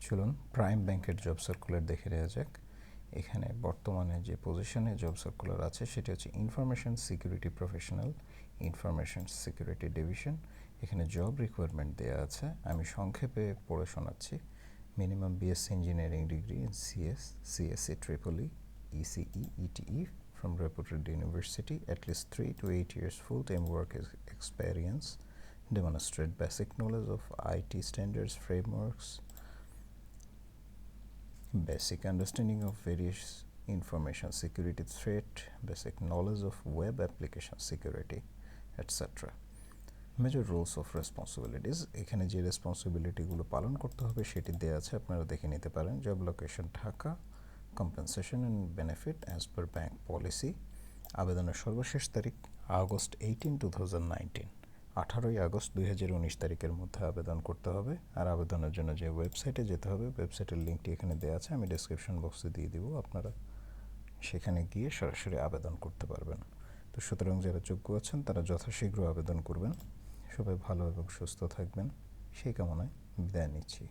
চলুন প্রাইম ব্যাংকের job circular দেখে নেওয়া যাক। এখানে বর্তমানে যে পজিশনে জব সার্কুলার আছে সেটি হচ্ছে information security professional, information security division. এখানে জব রিকোয়ারমেন্ট দেওয়া আছে, আমি সংক্ষেপে পড়ে শোনাচ্ছি। Minimum BSc engineering degree in CS, CSC Tripoli, ECE, ইটিই from reputed university, at least 3 to 8 years full-time work experience, demonstrate basic knowledge of IT standards, frameworks, basic understanding of various information security threat, basic knowledge of web application security, etc. Major roles of responsibilities, এখানে যে রেসপন্সিবিলিটিগুলো পালন করতে হবে সেটি দেওয়া আছে, আপনারা দেখে নিতে পারেন। Job location Dhaka, compensation and benefit as per bank policy. আবেদনের সর্বশেষ তারিখ আগস্ট 18, 2019, 18ই আগস্ট 2019 তারিখের মধ্যে আবেদন করতে হবে। আর আবেদনের জন্য যে ওয়েবসাইটে যেতে হবে, ওয়েবসাইটের লিঙ্কটি এখানে দেওয়া আছে, আমি ডেসক্রিপশন বক্সে দিয়ে দিব, আপনারা সেখানে গিয়ে সরাসরি আবেদন করতে পারবেন। তো সুতরাং যারা যোগ্য আছেন তারা যথাশীঘ্র আবেদন করবেন। সবাই ভালো এবং সুস্থ থাকবেন সেই কামনায় বিদায় নিচ্ছি।